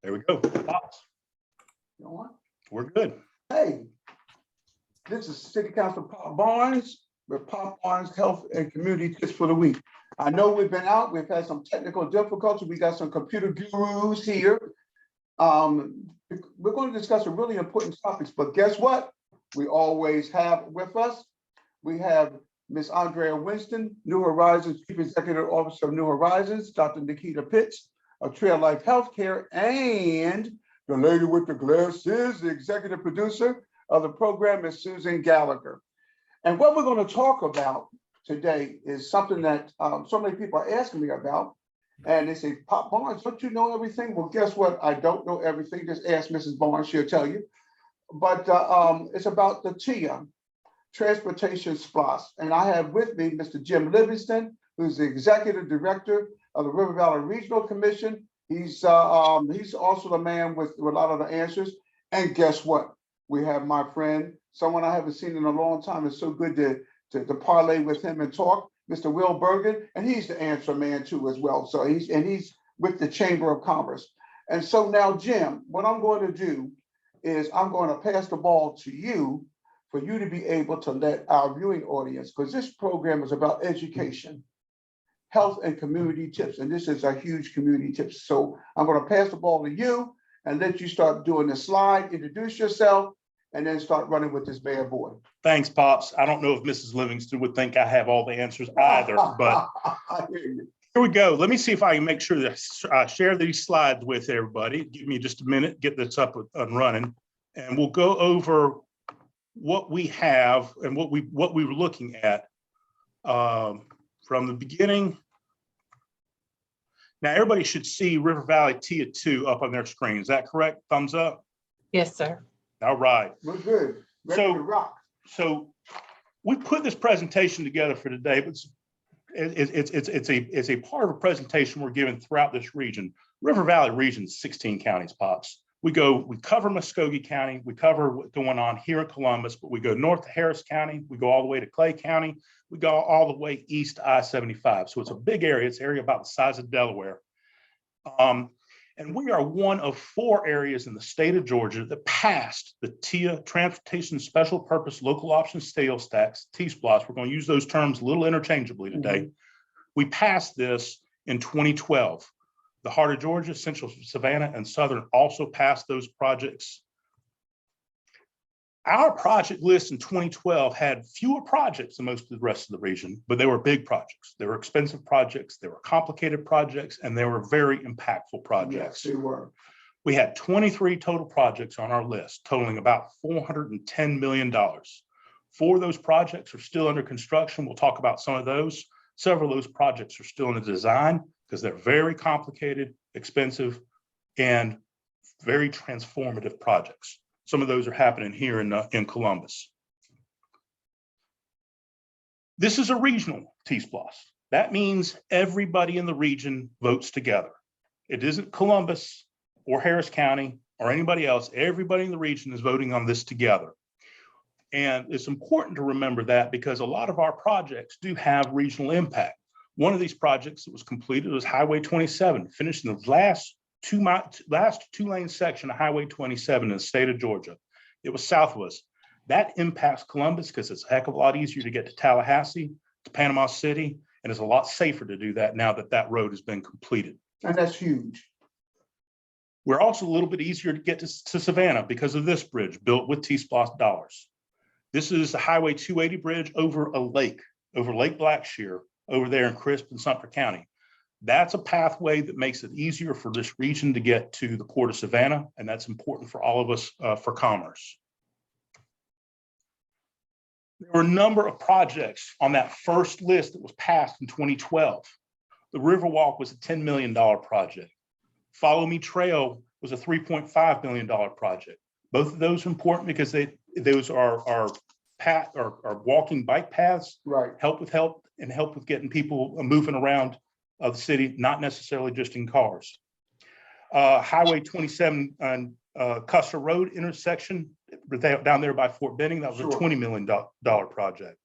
There we go. Pops. You know what? We're good. Hey, this is City Council Pop Barnes with Pop Barnes Health and Community Tips for the Week. I know we've been out, we've had some technical difficulty. We got some computer gurus here. We're going to discuss some really important topics, but guess what? We always have with us, we have Ms. Andrea Winston, New Horizons Chief Executive Officer of New Horizons, Dr. Nikita Pitts of Trail Life Healthcare, and the lady with the glasses, the executive producer of the program is Susan Gallagher. And what we're going to talk about today is something that so many people are asking me about. And they say, Pop Barnes, don't you know everything? Well, guess what? I don't know everything. Just ask Mrs. Barnes, she'll tell you. But it's about the TIA, Transportation SPLOS. And I have with me Mr. Jim Livingston, who's the Executive Director of the River Valley Regional Commission. He's also the man with a lot of the answers. And guess what? We have my friend, someone I haven't seen in a long time. It's so good to parlay with him and talk, Mr. Will Bergen, and he's the answer man too as well. So he's with the Chamber of Commerce. And so now, Jim, what I'm going to do is I'm going to pass the ball to you for you to be able to let our viewing audience, because this program is about education, health and community tips. And this is a huge community tips. So I'm going to pass the ball to you and let you start doing the slide, introduce yourself, and then start running with this bad boy. Thanks, Pops. I don't know if Mrs. Livingston would think I have all the answers either, but here we go. Let me see if I can make sure that I share these slides with everybody. Give me just a minute, get this up and running, and we'll go over what we have and what we were looking at from the beginning. Now, everybody should see River Valley TIA 2 up on their screen. Is that correct? Thumbs up? Yes, sir. All right. We're good. Ready to rock. So we put this presentation together for today, but it's a part of a presentation we're giving throughout this region. River Valley region is 16 counties, Pops. We cover Muskogee County, we cover what's going on here in Columbus, but we go north to Harris County, we go all the way to Clay County, we go all the way east to I-75. So it's a big area. It's an area about the size of Delaware. And we are one of 4 areas in the state of Georgia that passed the TIA, Transportation Special Purpose Local Option Sales Tax, T-SPLOS. We're going to use those terms a little interchangeably today. We passed this in 2012. The heart of Georgia, Central Savannah, and Southern also passed those projects. Our project list in 2012 had fewer projects than most of the rest of the region, but they were big projects. They were expensive projects, they were complicated projects, and they were very impactful projects. Yes, they were. We had 23 total projects on our list, totaling about $410 million. 4 of those projects are still under construction. We'll talk about some of those. Several of those projects are still in the design because they're very complicated, expensive, and very transformative projects. Some of those are happening here in Columbus. This is a regional T-SPLOS. That means everybody in the region votes together. It isn't Columbus or Harris County or anybody else. Everybody in the region is voting on this together. And it's important to remember that because a lot of our projects do have regional impact. One of these projects that was completed was Highway 27, finished in the last two-lane section of Highway 27 in the state of Georgia. It was south of us. That impacts Columbus because it's a heck of a lot easier to get to Tallahassee, to Panama City, and it's a lot safer to do that now that that road has been completed. And that's huge. We're also a little bit easier to get to Savannah because of this bridge built with T-SPLOS dollars. This is the Highway 280 bridge over a lake, over Lake Blackshear, over there in Crisp and Sumter County. That's a pathway that makes it easier for this region to get to the Port of Savannah, and that's important for all of us for commerce. There were a number of projects on that first list that was passed in 2012. The Riverwalk was a $10 million project. Follow Me Trail was a $3.5 million project. Both of those are important because those are walking bike paths, Right. help with getting people moving around the city, not necessarily just in cars. Highway 27 on Custer Road intersection down there by Fort Benning, that was a $20 million project.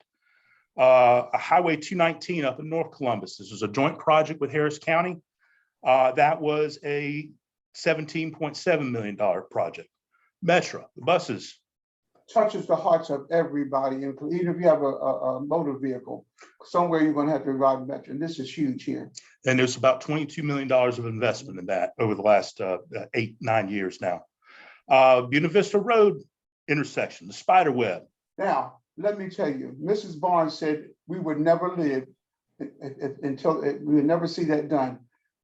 A Highway 219 up in North Columbus. This was a joint project with Harris County. That was a $17.7 million project. Metra, the buses, Touches the hearts of everybody, and even if you have a motor vehicle, somewhere you're gonna have to ride Metra, and this is huge here. and there's about $22 million of investment in that over the last 8-9 years now. Buena Vista Road intersection, the spider web. Now, let me tell you, Mrs. Barnes said we would never live until we would never see that done.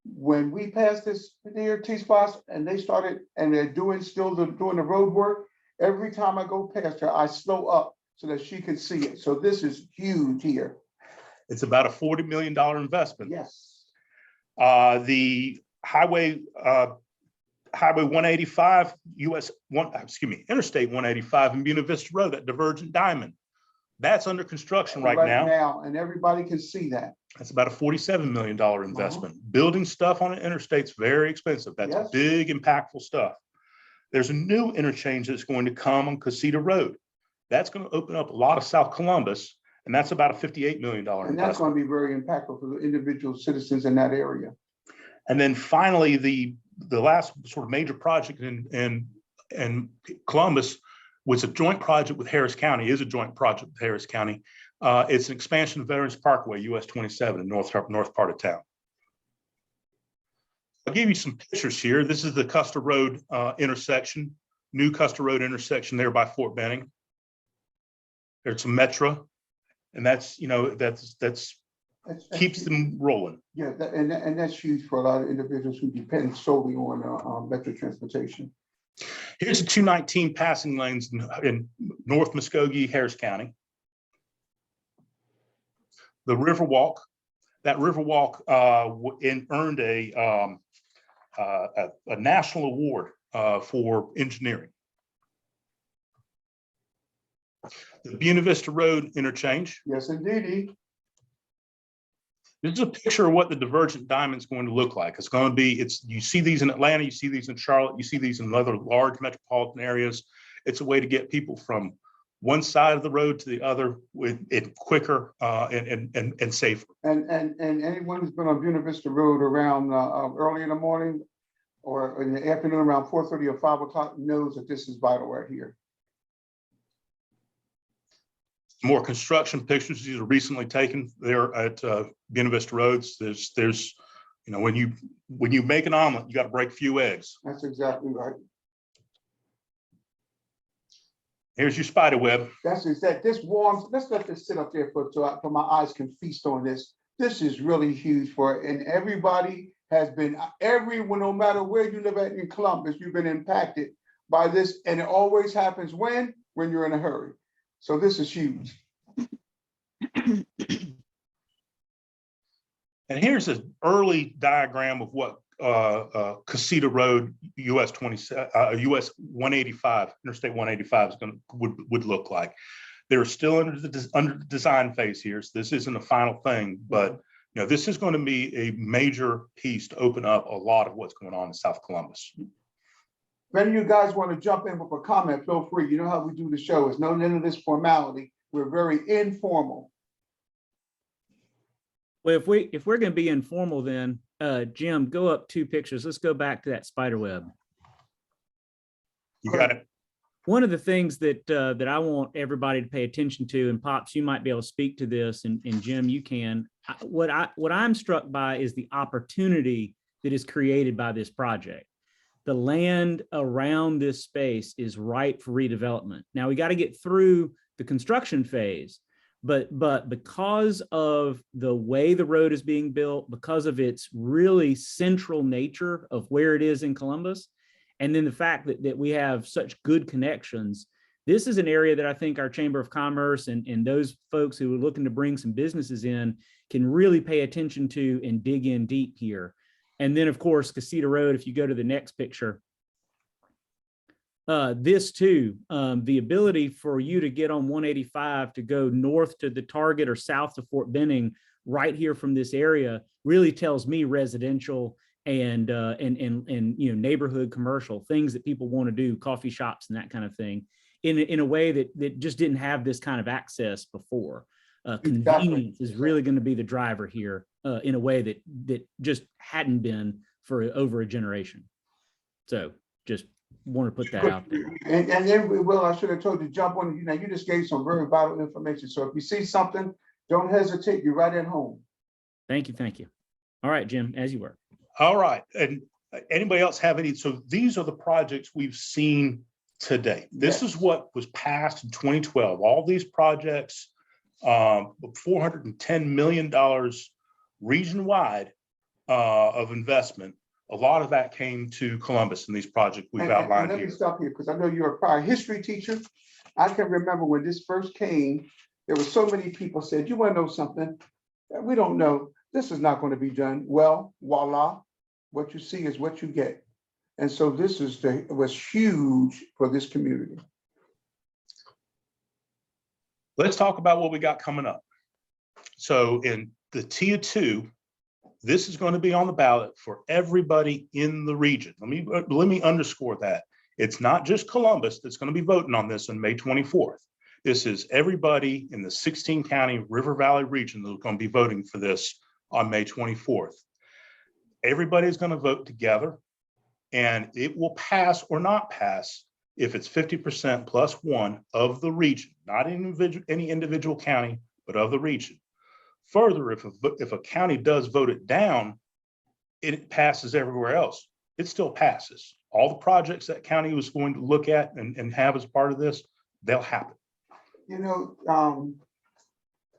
When we passed this near T-Spots and they started and they're doing the road work, every time I go past her, I slow up so that she can see it. So this is huge here. It's about a $40 million investment. Yes. The highway 185 Interstate 185 and Buena Vista Road, that Divergent Diamond. That's under construction right now. And everybody can see that. That's about a $47 million investment. Building stuff on an interstate's very expensive. That's big, impactful stuff. There's a new interchange that's going to come on Casita Road. That's going to open up a lot of South Columbus, and that's about a $58 million investment. And that's going to be very impactful for the individual citizens in that area. And then finally, the last sort of major project in Columbus was a joint project with Harris County, is a joint project with Harris County. It's an expansion of Veterans Parkway, US 27 in north part of town. I'll give you some pictures here. This is the Custer Road intersection, new Custer Road intersection there by Fort Benning. There's some Metra, and that's keeps them rolling. Yeah, and that's huge for a lot of individuals who depend solely on Metro transportation. Here's the 219 passing lanes in North Muskogee, Harris County. The Riverwalk, that Riverwalk earned a national award for engineering. The Buena Vista Road interchange. Yes, indeed. This is a picture of what the Divergent Diamond is going to look like. It's going to be, you see these in Atlanta, you see these in Charlotte, you see these in other large metropolitan areas. It's a way to get people from one side of the road to the other with it quicker and safer. And anyone who's been on Buena Vista Road around early in the morning or in the afternoon around 4:30 or 5 o'clock knows that this is vital right here. More construction pictures. These are recently taken there at Buena Vista Roads. There's when you make an omelet, you got to break a few eggs. That's exactly right. Here's your spider web. That's exact. This warms. Let's let this sit up there so my eyes can feast on this. This is really huge for it, and everybody has been. Everyone, no matter where you live at in Columbus, you've been impacted by this, and it always happens when you're in a hurry. So this is huge. And here's an early diagram of what Casita Road, US 185, Interstate 185 would look like. They're still under the design phase here, so this isn't a final thing, but this is going to be a major piece to open up a lot of what's going on in South Columbus. If any of you guys want to jump in with a comment, feel free. You know how we do the show. It's none of this formality. We're very informal. Well, if we're going to be informal, then Jim, go up 2 pictures. Let's go back to that spider web. You got it. One of the things that I want everybody to pay attention to, and Pops, you might be able to speak to this, and Jim, you can. What I'm struck by is the opportunity that is created by this project. The land around this space is ripe for redevelopment. Now we got to get through the construction phase, but because of the way the road is being built, because of its really central nature of where it is in Columbus, and then the fact that we have such good connections, this is an area that I think our Chamber of Commerce and those folks who are looking to bring some businesses in can really pay attention to and dig in deep here. And then, of course, Casita Road, if you go to the next picture, this too, the ability for you to get on 185 to go north to the Target or south to Fort Benning right here from this area really tells me residential and neighborhood commercial, things that people want to do, coffee shops and that kind of thing, in a way that just didn't have this kind of access before. Convenience is really going to be the driver here in a way that just hadn't been for over a generation. So just want to put that out there. And then I should have told you, jump on, you just gave some very vital information. So if you see something, don't hesitate, you're right at home. Thank you. Thank you. All right, Jim, as you were. All right. And anybody else have any? So these are the projects we've seen today. This is what was passed in 2012. All these projects, $410 million region-wide of investment. A lot of that came to Columbus in these projects we've outlined let here. me stop here because I know you're a prior history teacher. I can remember when this first came, there were so many people said, you want to know something? We don't know. This is not going to be done. Well, voila, what you see is what you get. And so this was huge for this community. Let's talk about what we got coming up. So in the Tier 2, this is going to be on the ballot for everybody in the region. Let me underscore that. It's not just Columbus that's going to be voting on this on May 24th. This is everybody in the 16-county River Valley region that's going to be voting for this on May 24th. Everybody's going to vote together, and it will pass or not pass if it's 50% plus one of the region, not any individual county, but of the region. Further, if a county does vote it down, it passes everywhere else. It still passes. All the projects that county was going to look at and have as part of this, they'll happen. You know,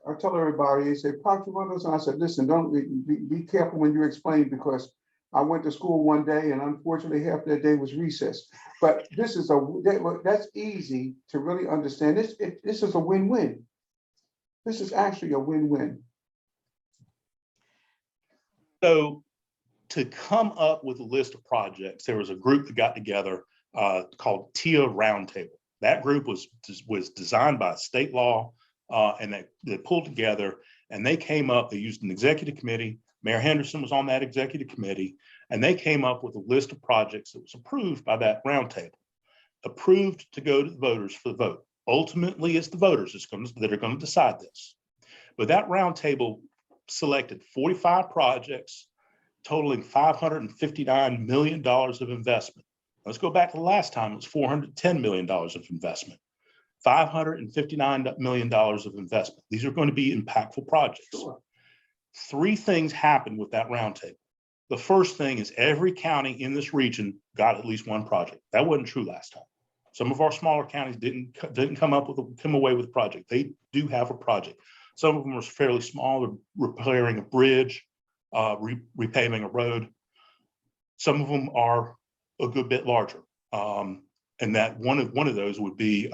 I tell everybody, they say, Pop, you want this? And I said, listen, don't be careful when you explain, because I went to school one day and unfortunately half that day was recess. But this is that's easy to really understand. This is a win-win. This is actually a win-win. So to come up with a list of projects, there was a group that got together called TIA Roundtable. That group was designed by state law, and they pulled together and they came up, they used an executive committee. Mayor Henderson was on that executive committee, and they came up with a list of projects that was approved by that roundtable, approved to go to the voters for the vote. Ultimately, it's the voters that are going to decide this. But that roundtable selected 45 projects totaling $559 million of investment. Let's go back to the last time, it was $410 million of investment. $559 million of investment. These are going to be impactful projects. Sure. Three things happened with that roundtable. The first thing is every county in this region got at least one project. That wasn't true last time. Some of our smaller counties didn't come away with a project. They do have a project. Some of them are fairly small, they're repairing a bridge, repaving a road. Some of them are a good bit larger. And that one of those would be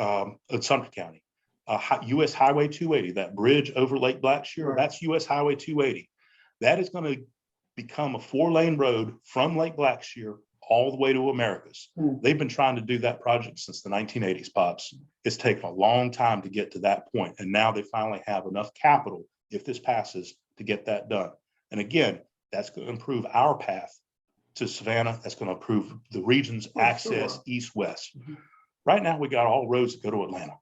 in Sumter County, US Highway 280, that bridge over Lake Blackshear, right. That's US Highway 280. That is going to become a 4-lane road from Lake Blackshear all the way to Americas. They've been trying to do that project since the 1980s, Pops. It's taken a long time to get to that point, and now they finally have enough capital, if this passes, to get that done. And again, that's going to improve our path to Savannah. That's going to improve the region's access east-west. Right now, we got all roads that go to Atlanta.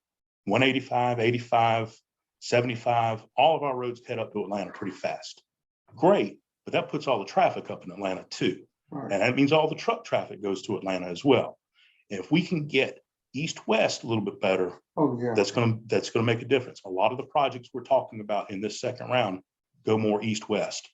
185, 85, 75, all of our roads head up to Atlanta pretty fast. Great, but that puts all the traffic up in Atlanta too. Right. And that means all the truck traffic goes to Atlanta as well. And if we can get east-west a little bit better, that's going to make a difference. A lot of the projects we're talking about in this second round go more east-west.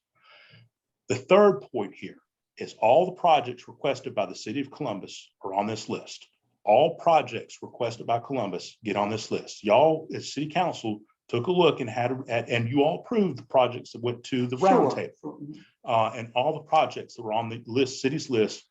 The third point here is all the projects requested by the city of Columbus are on this list. All projects requested by Columbus get on this list. Y'all as city council took a look and and you all approved the projects that went to the roundtable. And all the projects that were on the list, city's list,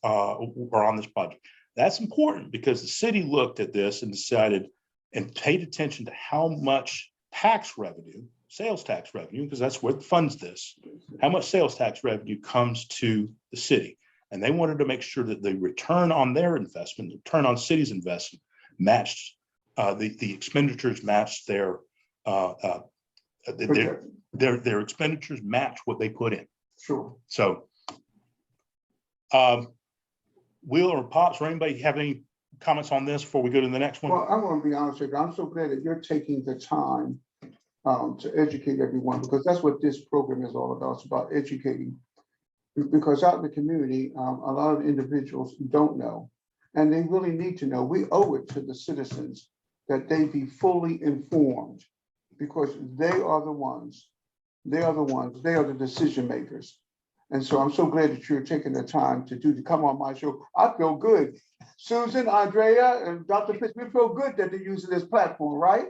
are on this project. That's important because the city looked at this and decided and paid attention to how much tax revenue, sales tax revenue, because that's what funds this, how much sales tax revenue comes to the city. And they wanted to make sure that the return on their investment, the return on city's investment matched, the expenditures matched their expenditures match what they put in. Sure. So Will or Pops or anybody have any comments on this before we go to the next one? Well, I want to be honest with you. I'm so glad that you're taking the time to educate everyone, because that's what this program is all about. It's about educating. Because out in the community, a lot of individuals don't know, and they really need to know. We owe it to the citizens that they be fully informed, because they are the ones, they are the decision makers. And so I'm so glad that you're taking the time to come on my show. I feel good. Susan, Andrea, and Dr. Fitz, we feel good that they're using this platform, right?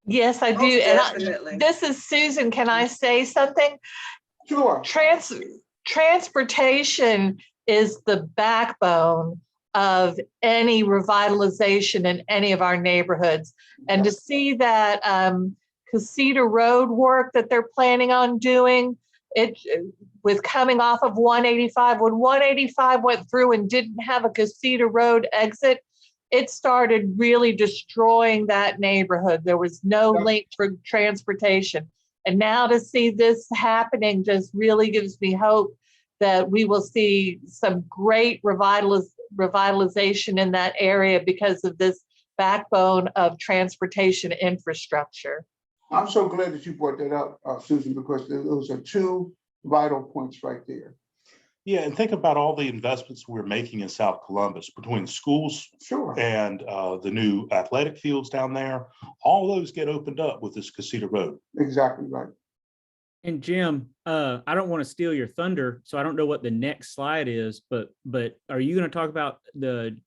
Yes, I do. Most And definitely. this is Susan. Can I say something? Sure. Transportation is the backbone of any revitalization in any of our neighborhoods. And to see that Casita Road work that they're planning on doing, it with coming off of 185, when 185 went through and didn't have a Casita Road exit, it started really destroying that neighborhood. There was no link for transportation. And now to see this happening just really gives me hope that we will see some great revitalization in that area because of this backbone of transportation infrastructure. I'm so glad that you brought that up, Susan, because those are two vital points right there. Yeah, and think about all the investments we're making in South Columbus between schools Sure. and the new athletic fields down there. All those get opened up with this Casita Road. Exactly right. And Jim, I don't want to steal your thunder, so I don't know what the next slide is, but are you going to talk about the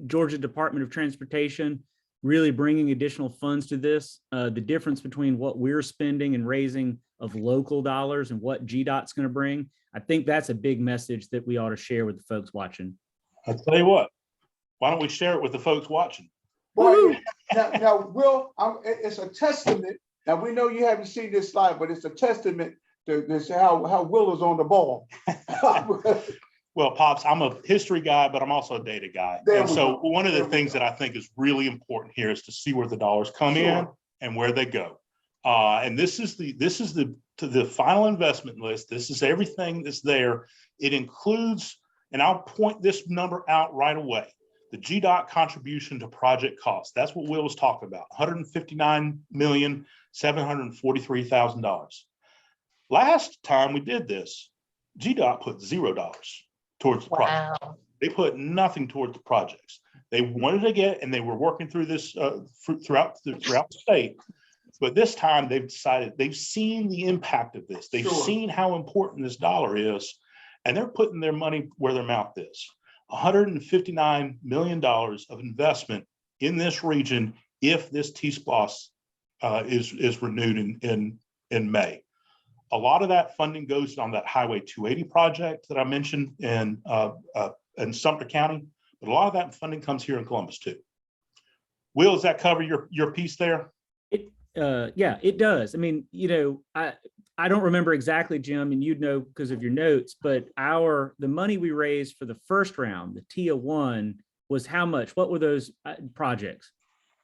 Georgia Department of Transportation really bringing additional funds to this? The difference between what we're spending and raising of local dollars and what GDOT's going to bring? I think that's a big message that we ought to share with the folks watching. I'll tell you what, why don't we share it with the folks watching? Boy, now, Will, it's a testament. Now, we know you haven't seen this slide, but it's a testament to this how Will is on the ball. Well, Pops, I'm a history guy, but I'm also a data guy. There And we so go. one of the There we things go. that I think is really important here is to see where the dollars come in Sure. and where they go. And this is the final investment list. This is everything that's there. It includes, and I'll point this number out right away, the GDOT contribution to project costs. That's what Will was talking about, $159,743,000. Last time we did this, GDOT put $0 towards the project. Wow. They put nothing towards the projects. They wanted to get, and they were working through this throughout the state. But this time they've decided, they've seen the impact of this. They've Sure. seen how important this dollar is, and they're putting their money where their mouth is. $159 million of investment in this region if this T-SPLOS is renewed in May. A lot of that funding goes on that Highway 280 project that I mentioned in Sumter County, but a lot of that funding comes here in Columbus too. Will, does that cover your piece there? Yeah, it does. I mean, I don't remember exactly, Jim, and you'd know because of your notes, but the money we raised for the first round, the TIA 1, was how much? What were those projects?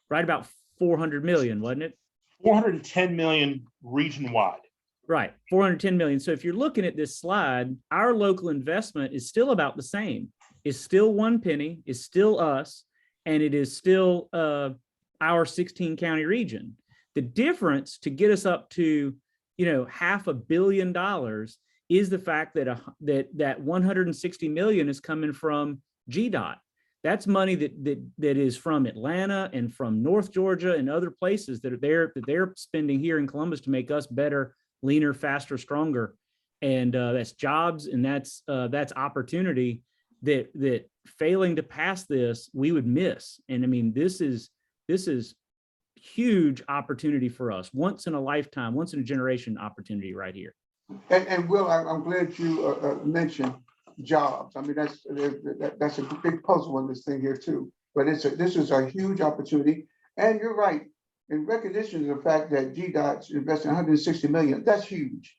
Right about 400 million, wasn't it? 410 million region-wide. Right, 410 million. So if you're looking at this slide, our local investment is still about the same. It's still 1 penny, it's still us, and it is still our 16 county region. The difference to get us up to, $500 million is the fact that that 160 million is coming from GDOT. That's money that is from Atlanta and from North Georgia and other places that they're spending here in Columbus to make us better, leaner, faster, stronger. And that's jobs, and that's opportunity that failing to pass this, we would miss. And I mean, this is huge opportunity for us, once in a lifetime, once in a generation opportunity right here. And Will, I'm glad you mentioned jobs. I mean, that's a big puzzle in this thing here too. But this is a huge opportunity, and you're right. In recognition of the fact that GDOT's investing 160 million, that's huge.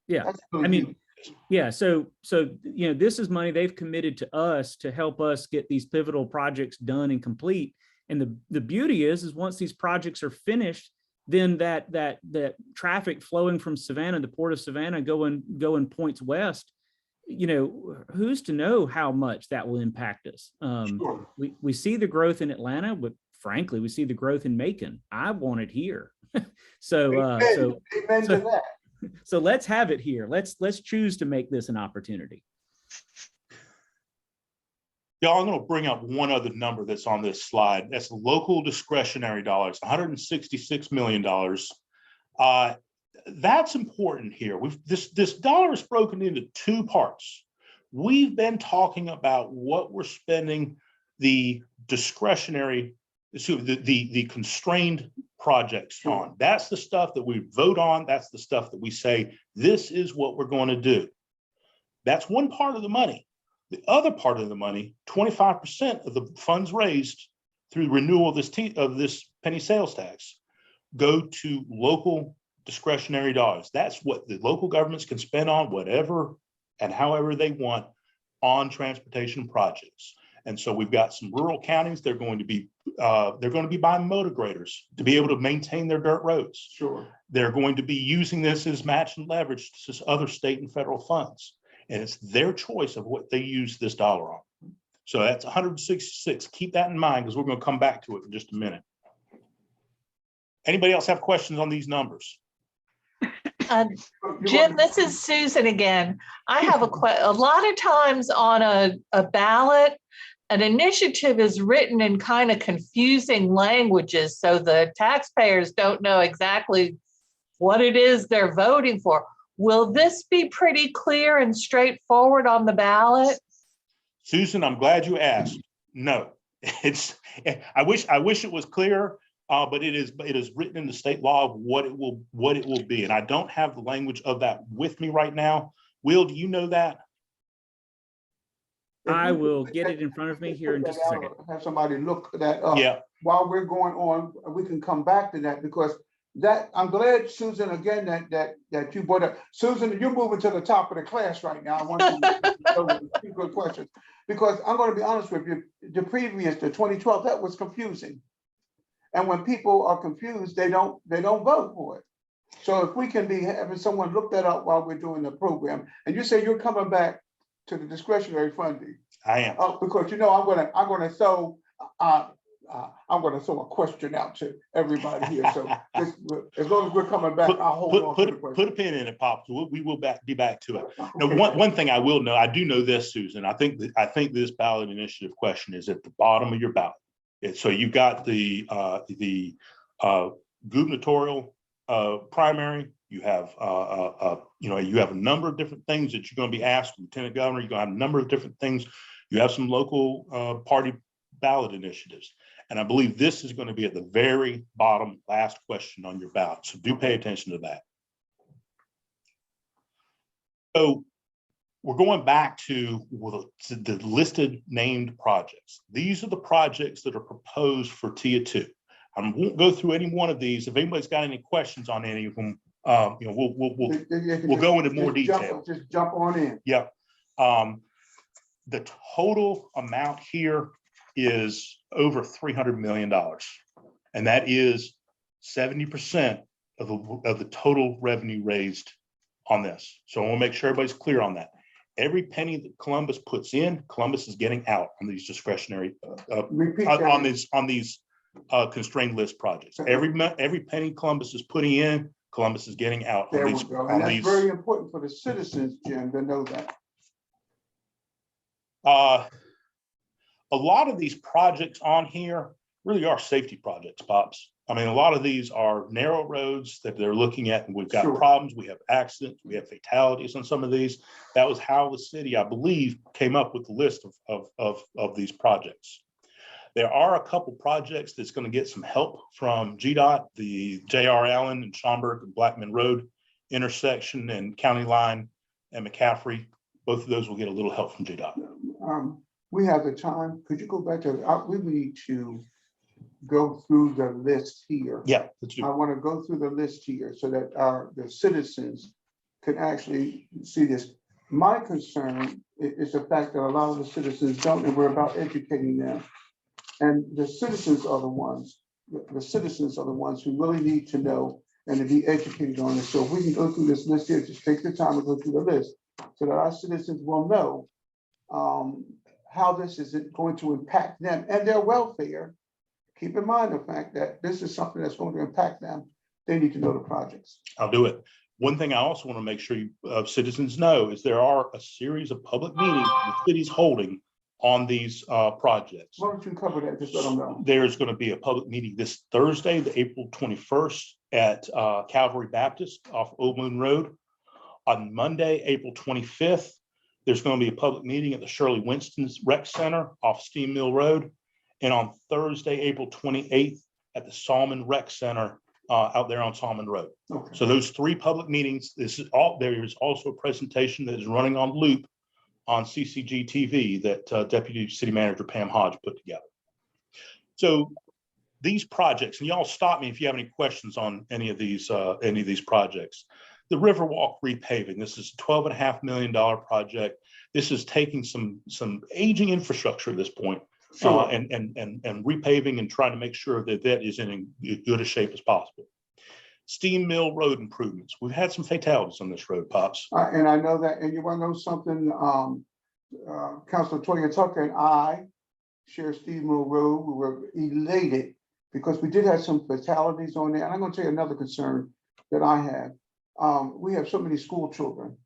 Yeah, That's really I mean, huge. yeah. So this is money they've committed to us to help us get these pivotal projects done and complete. And the beauty is once these projects are finished, then that traffic flowing from Savannah, the port of Savannah, going points west, who's to know how much that will impact us. Sure. We see the growth in Atlanta, but frankly, we see the growth in Macon. I want it here. Amen to that. So let's have it here. Let's choose to make this an opportunity. Y'all, I'm going to bring up one other number that's on this slide. That's local discretionary dollars, $166 million. That's important here. This dollar is broken into two parts. We've been talking about what we're spending the discretionary, the constrained projects on. That's the stuff that we vote on. That's the stuff that we say, this is what we're going to do. That's one part of the money. The other part of the money, 25% of the funds raised through renewal of this penny sales tax, go to local discretionary dollars. That's what the local governments can spend on whatever and however they want on transportation projects. And so we've got some rural counties. They're going to be buying motor graders to be able to maintain their dirt roads. Sure. They're going to be using this as match and leverage to other state and federal funds. And it's their choice of what they use this dollar on. So that's 166. Keep that in mind because we're going to come back to it in just a minute. Anybody else have questions on these numbers? Jim, this is Susan again. I have a lot of times on a ballot, an initiative is written in kind of confusing languages, so the taxpayers don't know exactly what it is they're voting for. Will this be pretty clear and straightforward on the ballot? Susan, I'm glad you asked. No, I wish it was clearer, but it is written in the state law of what it will be. And I don't have the language of that with me right now. Will, do you know that? I will get it in front of me here in just a second. Have somebody look that up. Yeah. While we're going on, we can come back to that because that I'm glad, Susan, again, that you brought up. Susan, you're moving to the top of the class right now. I want you to know two good questions because I'm going to be honest with you. The 2012, that was confusing, and when people are confused, they don't vote for it. So if we can be having someone look that up while we're doing the program, and you say you're coming back to the discretionary funding, I am. because you know I'm going to throw. I'm going to throw a question out to everybody here. So as long as we're coming back, I'll hold on to the question. Put a pin in it, Pop. We will be back to it. Now, Okay. one thing I will know, I do know this, Susan. I think this ballot initiative question is at the bottom of your ballot. So you've got the gubernatorial primary. You have you have a number of different things that you're going to be asked. Lieutenant Governor, you're going to have a number of different things. You have some local party ballot initiatives. And I believe this is going to be at the very bottom, last question on your ballot. So do pay attention to that. So we're going back to the listed named projects. These are the projects that are proposed for Tier 2. I won't go through any one of these. If anybody's got any questions on any of them, we'll go into more detail. Just jump on in. Yep. The total amount here is over $300 million. And that is 70% of the total revenue raised on this. So I want to make sure everybody's clear on that. Every penny that Columbus puts in, Columbus is getting out on these discretionary, on these constrained list projects. Every penny Columbus is putting in, Columbus is getting out. There we go. And that's very important for the citizens, Jim, to know that. A lot of these projects on here really are safety projects, Pops. I mean, a lot of these are narrow roads that they're looking at, and we've got problems. We have accidents, we have fatalities on some of these. That was how the city, I believe, came up with the list of these projects. There are a couple projects that's going to get some help from GDOT, the J.R. Allen and Schaumburg and Blackman Road intersection and County Line and McCaffrey. Both of those will get a little help from GDOT. We have the time. Could you go back to, we need to go through the list here. Yeah. I want to go through the list here so that the citizens can actually see this. My concern is the fact that a lot of the citizens don't, and we're about educating them. And the citizens are the ones who really need to know and to be educated on it. So if we can go through this list here, just take the time to go through the list so that our citizens will know how this is going to impact them and their welfare. Keep in mind the fact that this is something that's going to impact them. They need to know the projects. I'll do it. One thing I also want to make sure citizens know is there are a series of public meetings the city's holding on these projects. Why don't you cover that? Just let them know. There's going to be a public meeting this Thursday, the April 21st at Calvary Baptist off Old Moon Road. On Monday, April 25th, there's going to be a public meeting at the Shirley Winston's Rec Center off Steam Mill Road. And on Thursday, April 28th at the Salmon Rec Center out there on Salmon Road. Okay. So those 3 public meetings, there is also a presentation that is running on loop on CCG TV that Deputy City Manager Pam Hodge put together. So these projects, and y'all stop me if you have any questions on any of these projects. The Riverwalk repaving, this is a $12.5 million project. This is taking some aging infrastructure at this point. Sure. And repaving and trying to make sure that that is in as good a shape as possible. Steam Mill Road improvements. We've had some fatalities on this road, Pops. And I know that, and you want to know something, Councilor Toya Tucker and I share Steve Mill Road. We were elated because we did have some fatalities on there. And I'm going to tell you another concern that I have. We have so many school children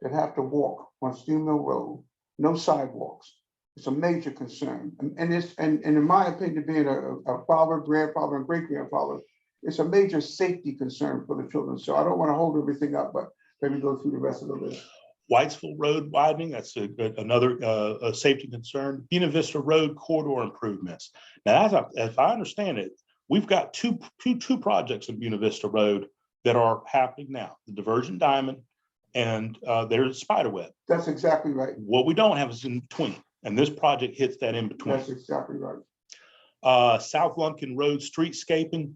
that have to walk on Steve Mill Road, no sidewalks. It's a major concern. And in my opinion, being a father, grandfather, and great-grandfather, it's a major safety concern for the children. So I don't want to hold everything up, but maybe go through the rest of the list. Whitesville Road widening, that's another safety concern. Buena Vista Road corridor improvements. Now, as I understand it, we've got two projects in Buena Vista Road that are happening now, the Divergent Diamond and there's Spiderweb. That's exactly right. What we don't have is in between, and this project hits that in between. That's exactly right. South Lumpkin Road streetscaping,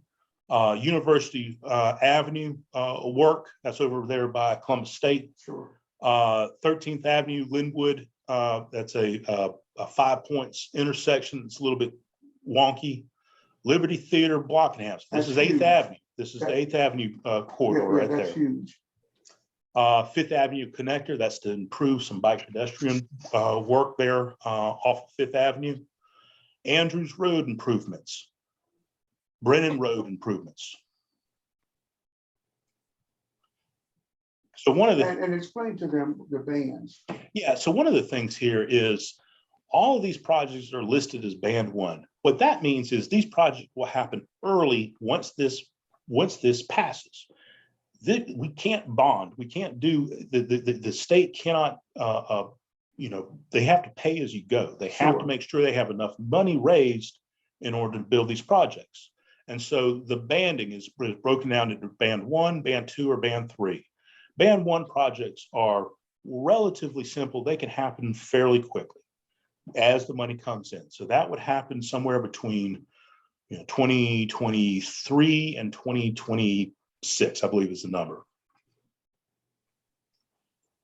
University Avenue work, that's over there by Columbus State. Sure. 13th Avenue, Linwood, that's a 5 points intersection. It's a little bit wonky. Liberty Theater, Blockenhouse. This is 8th Avenue. This is the 8th Avenue corridor right there. That's huge. 5th Avenue connector, that's to improve some bike pedestrian work there off of 5th Avenue. Andrews Road improvements. Brennan Road improvements. So one of the and explain to them the bans. Yeah, so one of the things here is all of these projects are listed as band 1. What that means is these projects will happen early once this passes. We can't bond. We can't do the state cannot. They have to pay as you go. They have to make sure they have enough money raised in order to build these projects. And so the banding is broken down into band 1, band 2, or band 3. Band 1 projects are relatively simple. They can happen fairly quickly as the money comes in. So that would happen somewhere between 2023 and 2026, I believe is the number.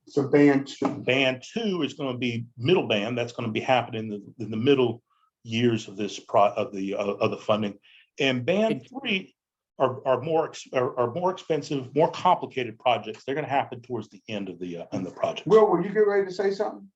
So band 2. Band 2 is going to be middle band. That's going to be happening in the middle years of this of the funding. And band 3 are more expensive, more complicated projects. They're going to happen towards the end of the project. Will you get ready to say something?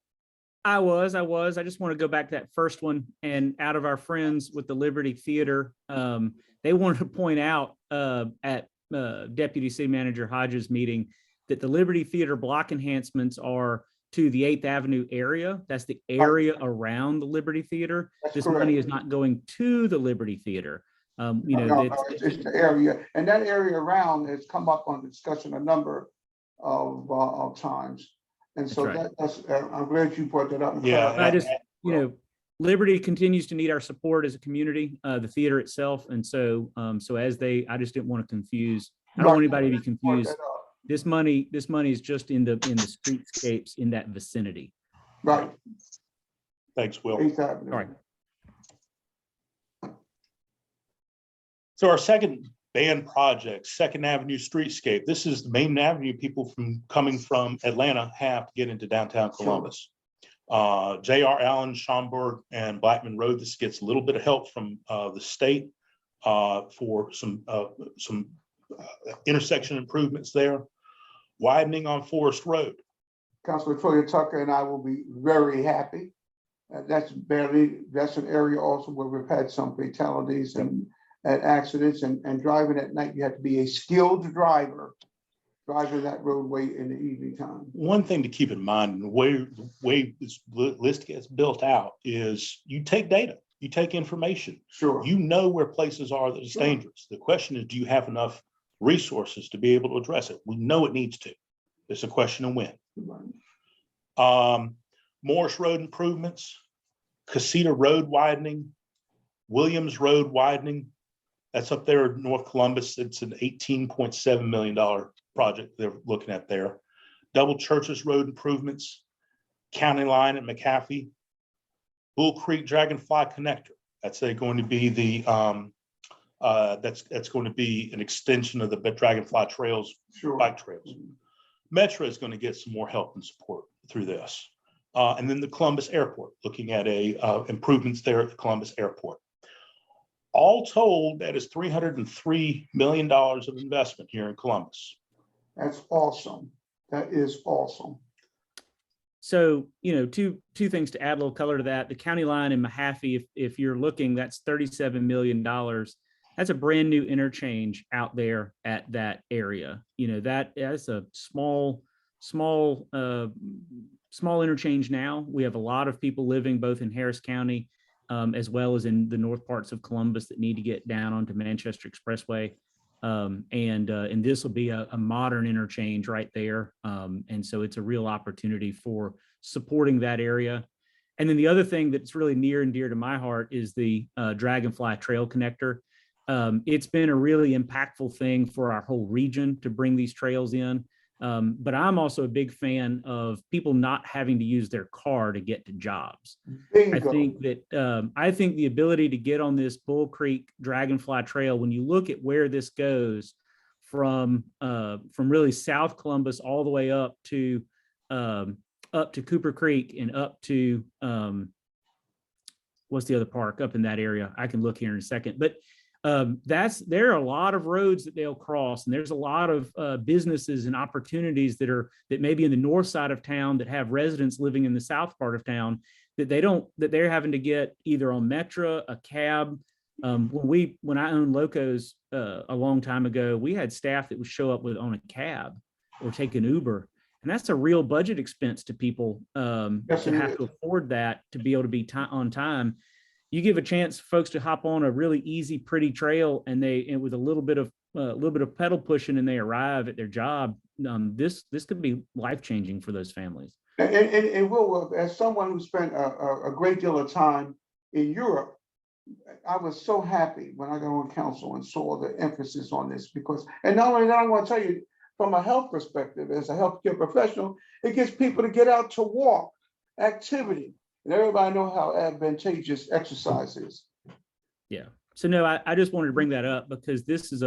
I just want to go back to that first one, and out of our friends with the Liberty Theater, they wanted to point out at Deputy City Manager Hodges' meeting that the Liberty Theater block enhancements are to the 8th Avenue area. That's the area around the Liberty Theater. This money is not going to the Liberty Theater. It's the area, and that area around has come up on discussion a number of times. And so that's I'm glad you brought that up. Yeah, I just, Liberty continues to need our support as a community, the theater itself. And so, I just didn't want to confuse. I don't want anybody to be confused. This money is just in the streetscapes in that vicinity. Right. Thanks, Will. All right. So our second band project, 2nd Avenue Streetscape. This is the main avenue people coming from Atlanta have to get into downtown Columbus. J.R. Allen, Schomburg, and Blackman Road. This gets a little bit of help from the state for some intersection improvements there. Widening on Forest Road. Councilor Toya Tucker and I will be very happy. That's an area also where we've had some fatalities and accidents, and driving at night, you have to be a skilled driver driving that roadway in the evening time. One thing to keep in mind, and the way this list gets built out is you take data, you take information. Sure. You know where places are that is Sure. dangerous. The question is, do you have enough resources to be able to address it? We know it needs to. It's a question of when. Morris Road improvements, Casita Road widening, Williams Road widening. That's up there in North Columbus. It's an $18.7 million project they're looking at there. Double Churches Road improvements, County Line at McAfee, Bull Creek Dragonfly Connector. That's going to be the that's going to be an extension of the Dragonfly trails, Sure. bike trails. Metra is going to get some more help and support through this. And then the Columbus Airport, looking at improvements there at the Columbus Airport. All told, that is $303 million of investment here in Columbus. That's awesome. That is awesome. So, two things to add a little color to that. The county line in Mahaffey, if you're looking, that's $37 million. That's a brand new interchange out there at that area. That's a small interchange now. We have a lot of people living both in Harris County as well as in the north parts of Columbus that need to get down onto Manchester Expressway. And this will be a modern interchange right there. And so it's a real opportunity for supporting that area. And then the other thing that's really near and dear to my heart is the Dragonfly Trail Connector. It's been a really impactful thing for our whole region to bring these trails in. But I'm also a big fan of people not having to use their car to get to jobs. Bingo. I think the ability to get on this Bull Creek Dragonfly Trail, when you look at where this goes from really South Columbus all the way up to Cooper Creek and up to what's the other park up in that area? I can look here in a second, but there are a lot of roads that they'll cross, and there's a lot of businesses and opportunities that may be in the north side of town that have residents living in the south part of town that they're having to get either on Metra, a cab. When I owned Locos a long time ago, we had staff that would show up on a cab or take an Uber, and that's a real budget expense to people Yes, to have to afford that to be able to be on time. You give a chance for folks to hop on a really easy, pretty trail, and with a little bit of pedal pushing, and they arrive at their job. This could be life-changing for those families. And Will, as someone who spent a great deal of time in Europe, I was so happy when I got on council and saw the emphasis on this and not only that, I want to tell you from a health perspective, as a healthcare professional, it gets people to get out to walk, activity. And everybody know how advantageous exercise is. Yeah. So no, I just wanted to bring that up because this is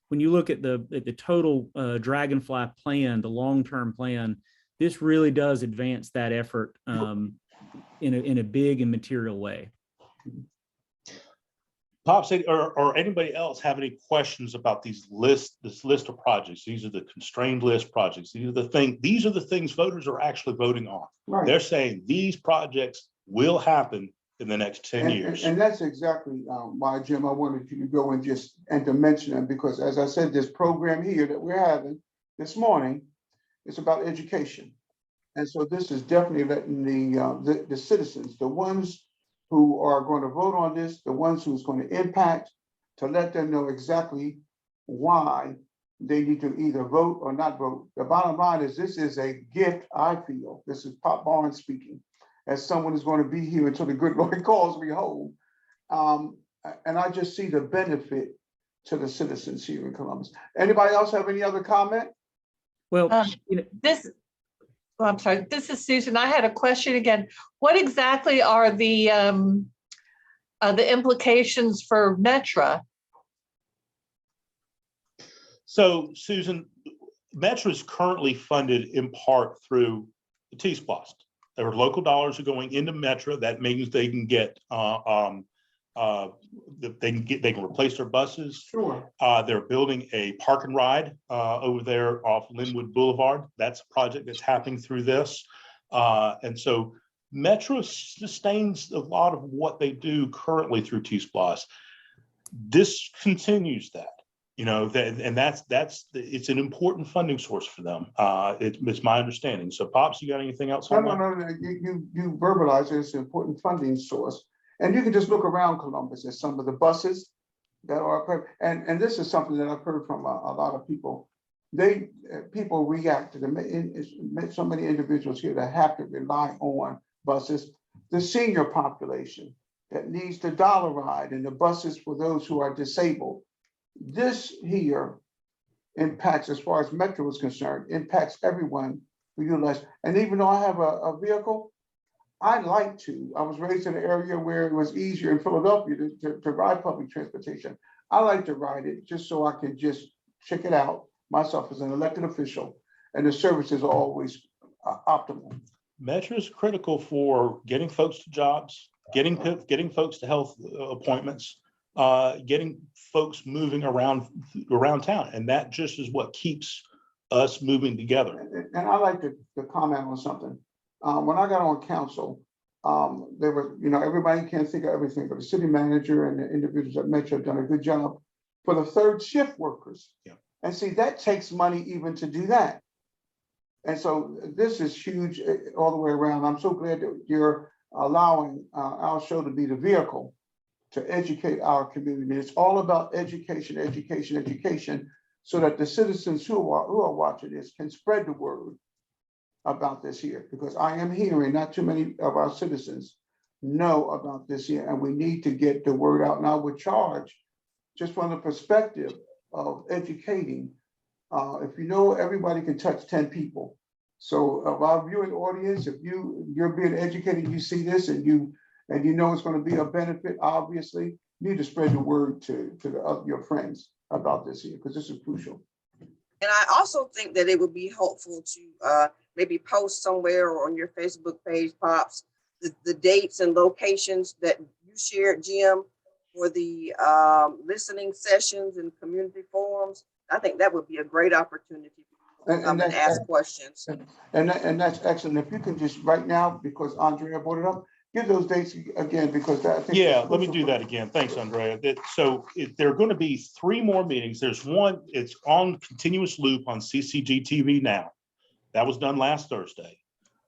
when you look at the total Dragonfly plan, the long-term plan, this really does advance that effort in a big and material way. Pops, or anybody else have any questions about this list of projects? These are the constrained list projects. These are the things voters are actually voting on. Right. They're saying these projects will happen in the next 10 years. And that's exactly why, Jim, I wanted you to go and to mention them, because as I said, this program here that we're having this morning is about education. And so this is definitely letting the citizens, the ones who are going to vote on this, the ones who's going to impact, to let them know exactly why they need to either vote or not vote. The bottom line is this is a gift, I feel. This is Pop Barnes speaking, as someone who's going to be here until the good Lord calls me home. And I just see the benefit to the citizens here in Columbus. Anybody else have any other comment? Well, I'm sorry, this is Susan. I had a question again. What exactly are the implications for Metra? So, Susan, Metra is currently funded in part through the T-Splost. Their local dollars are going into Metra. That means they can get they can replace their buses. Sure. They're building a park and ride over there off Linwood Boulevard. That's a project that's happening through this. And so Metra sustains a lot of what they do currently through T-Splost. This continues that. You know, and it's an important funding source for them. It's my understanding. So Pops, you got anything else on that? No, you verbalize it. It's an important funding source. And you can just look around Columbus at some of the buses that are, and this is something that I've heard from a lot of people. People react to so many individuals here that have to rely on buses. The senior population that needs the dollar ride and the buses for those who are disabled. This here impacts, as far as Metra is concerned, impacts everyone who utilize. And even though I have a vehicle, I was raised in an area where it was easier in Philadelphia to ride public transportation. I like to ride it just so I can just check it out myself as an elected official, and the services are always optimal. Metra is critical for getting folks to jobs, getting folks to health appointments, getting folks moving around town, and that just is what keeps us moving together. And I like to comment on something. When I got on council, there were, everybody can't think of everything, but the city manager and the individuals at Metra have done a good job for the third shift workers. Yeah. And see, that takes money even to do that. And so this is huge all the way around. I'm so glad that you're allowing our show to be the vehicle to educate our community. It's all about education, education, education, so that the citizens who are watching this can spread the word about this here, because I am hearing not too many of our citizens know about this here, and we need to get the word out. Now we're charged just from the perspective of educating. If you know, everybody can touch 10 people. So of our viewing audience, if you're being educated, you see this and you know it's going to be a benefit, obviously, you need to spread the word to your friends about this here, because this is crucial. And I also think that it would be helpful to maybe post somewhere or on your Facebook page, Pops, the dates and locations that you shared, Jim, for the listening sessions and community forums. I think that would be a great opportunity to come and ask questions. And that's excellent. If you can just right now, because Andrea brought it up, give those dates again, because I think. Yeah, let me do that again. Thanks, Andrea. There are going to be 3 more meetings. There's one, it's on continuous loop on CCG TV now. That was done last Thursday.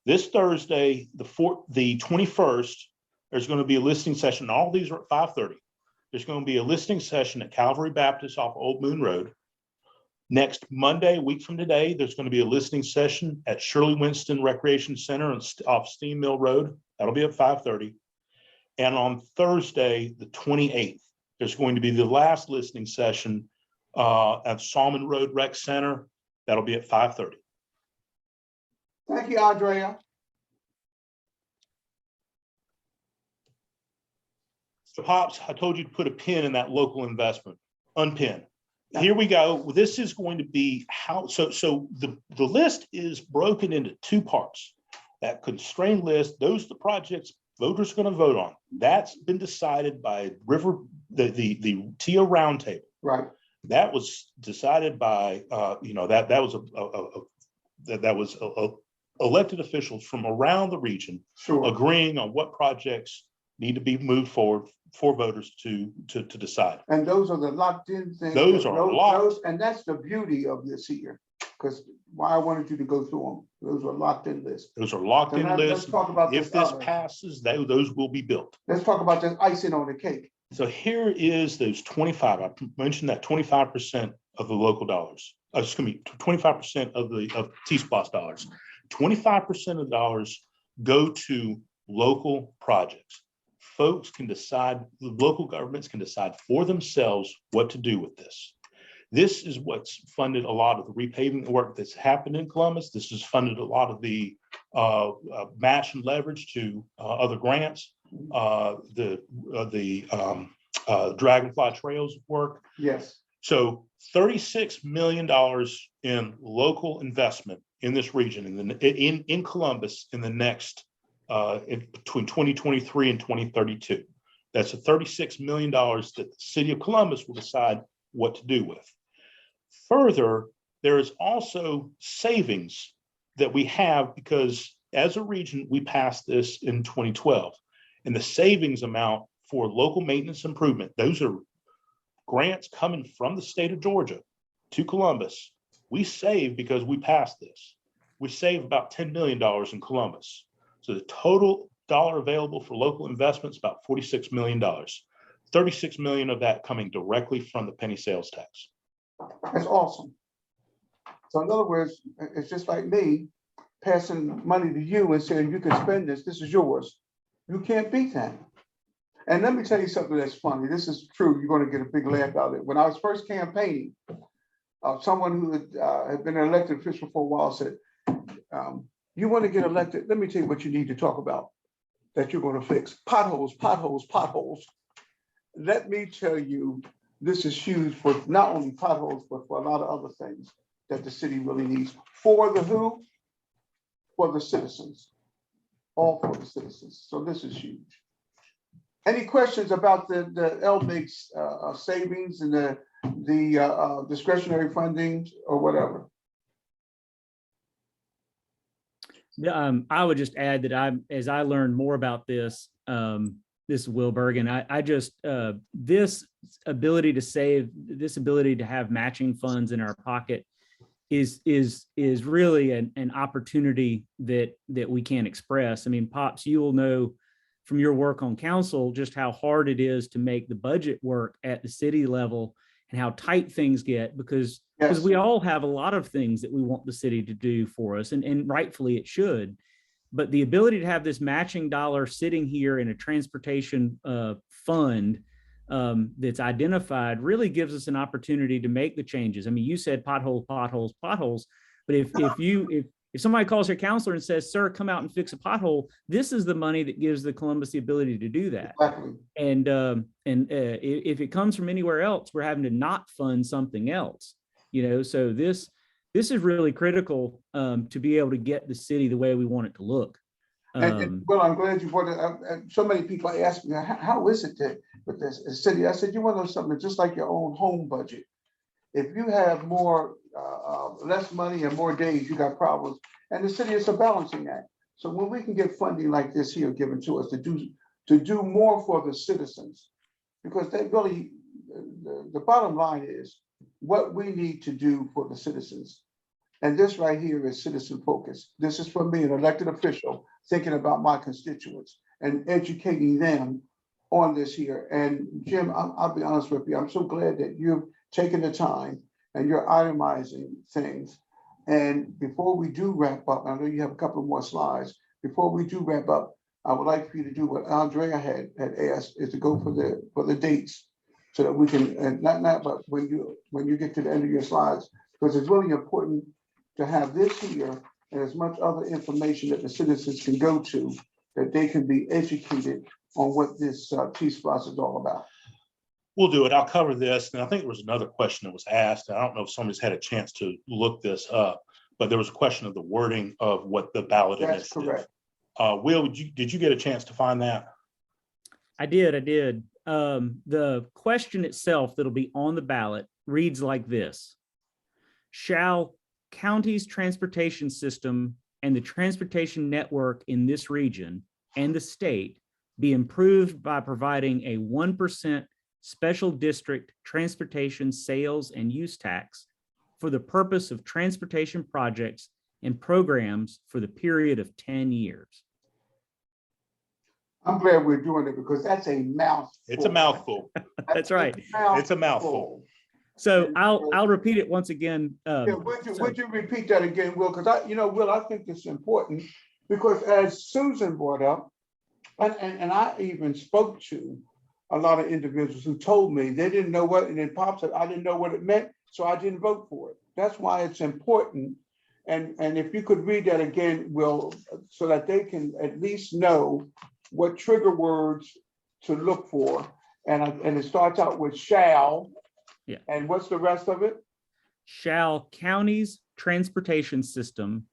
This Thursday, the 21st, there's going to be a listening session. All these are at 5:30. There's going to be a listening session at Calvary Baptist off Old Moon Road. Next Monday, a week from today, there's going to be a listening session at Shirley Winston Recreation Center off Steam Mill Road. That'll be at 5:30. And on Thursday, the 28th, there's going to be the last listening session at Salmon Road Rec Center. That'll be at 5:30. Thank you, Andrea. So Pops, I told you to put a pin in that local investment, unpin. Here we go. This is going to be how, so the list is broken into 2 parts. That constrained list, those are the projects voters are going to vote on. That's been decided by the TIA Roundtable. Right. That was decided by, that was elected officials from around the region, Sure. agreeing on what projects need to be moved forward for voters to decide. And those are the locked in things. Those are locked. And that's the beauty of this here, because why I wanted you to go through them. Those are locked in lists. Those are locked in Let's lists. talk about If this other. passes, those will be built. Let's talk about this icing on the cake. So here is those 25. I mentioned that 25% of the local dollars. Excuse me, 25% of T-SPOS dollars. 25% of the dollars go to local projects. Folks can decide, the local governments can decide for themselves what to do with this. This is what's funded a lot of the repaving work that's happened in Columbus. This has funded a lot of the match and leverage to other grants, the Dragonfly Trails work. Yes. So $36 million in local investment in this region, in Columbus, in the next between 2023 and 2032. That's a $36 million that the city of Columbus will decide what to do with. Further, there is also savings that we have because as a region, we passed this in 2012, and the savings amount for local maintenance improvement, those are grants coming from the state of Georgia to Columbus, we save, because we passed this, we save about $10 million in Columbus. So the total dollar available for local investments, about $46 million. 36 million of that coming directly from the penny sales tax. That's awesome. So in other words, it's just like me passing money to you and saying, you can spend this, this is yours. You can't beat that. And let me tell you something that's funny. This is true. You're going to get a big laugh out of it. When I was first campaigning, someone who had been an elected official for a while said, you want to get elected? Let me tell you what you need to talk about that you're going to fix. Potholes, potholes, potholes. Let me tell you, this is huge for not only potholes, but for a lot of other things that the city really needs. For the who? For the citizens. All for the citizens. So this is huge. Any questions about the LMIG's savings and the discretionary funding or whatever? I would just add that as I learned more about this, this is Will Bergen, I just, this ability to save, this ability to have matching funds in our pocket is really an opportunity that we can't express. I mean, Pops, you will know from your work on council just how hard it is to make the budget work at the city level and how tight things get, because we all have a lot of things that we want the city to do for us, and rightfully it should. But the ability to have this matching dollar sitting here in a transportation fund that's identified really gives us an opportunity to make the changes. I mean, you said potholes, potholes, potholes, but if somebody calls their counselor and says, sir, come out and fix a pothole, this is the money that gives the Columbus the ability to do that. Exactly. And if it comes from anywhere else, we're having to not fund something else, you know, so this is really critical to be able to get the city the way we want it to look. Well, I'm glad you brought it. So many people ask me, how is it that with this city? I said, you want to know something, just like your own home budget. If you have more, less money and more days, you got problems. And the city is a balancing act. So when we can get funding like this here given to us to do more for the citizens, because they really, the bottom line is what we need to do for the citizens. And this right here is citizen focus. This is for me, an elected official, thinking about my constituents and educating them on this here. And Jim, I'll be honest with you, I'm so glad that you've taken the time and you're itemizing things. And before we do wrap up, I know you have a couple more slides. Before we do wrap up, I would like for you to do what Andrea had asked, is to go for the dates, so that we can, and not but when you get to the end of your slides, because it's really important to have this here and as much other information that the citizens can go to, that they can be educated on what this T-Splosh is all about. We'll do it. I'll cover this. And I think there was another question that was asked. I don't know if somebody's had a chance to look this up, but there was a question of the wording of what the ballot That's initiative. correct. Will, did you get a chance to find that? I did. The question itself that'll be on the ballot reads like this: shall county's transportation system and the transportation network in this region and the state be improved by providing a 1% special district transportation sales and use tax for the purpose of transportation projects and programs for the period of 10 years? I'm glad we're doing it, because that's a mouthful. It's a mouthful. That's right. It's a mouthful. So I'll repeat it once again. Yeah, would you repeat that again, Will? Because Will, I think it's important, because as Susan brought up, and I even spoke to a lot of individuals who told me they didn't know what, and then Pop said, I didn't know what it meant, so I didn't vote for it. That's why it's important. And if you could read that again, Will, so that they can at least know what trigger words to look for. And it starts out with shall. Yeah. And what's the rest of it? Shall county's transportation system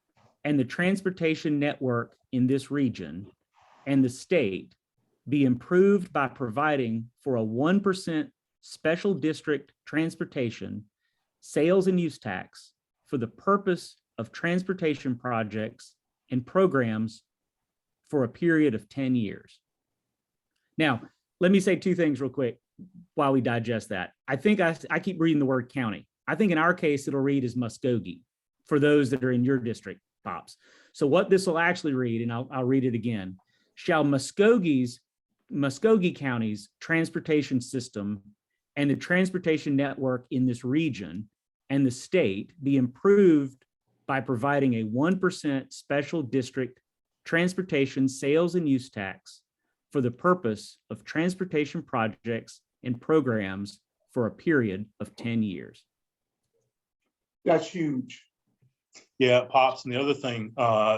and the transportation network in this region and the state be improved by providing for a 1% special district transportation sales and use tax for the purpose of transportation projects and programs for a period of 10 years. Now, let me say two things real quick. while we digest that, I think I keep reading the word county. I think in our case, it'll read as Muskogee for those that are in your district, Pops. So what this will actually read, and I'll read it again, shall Muskogee County's transportation system and the transportation network in this region and the state be improved by providing a 1% special district transportation sales and use tax for the purpose of transportation projects and programs for a period of 10 years. That's huge. Yeah, Pops. And the other thing,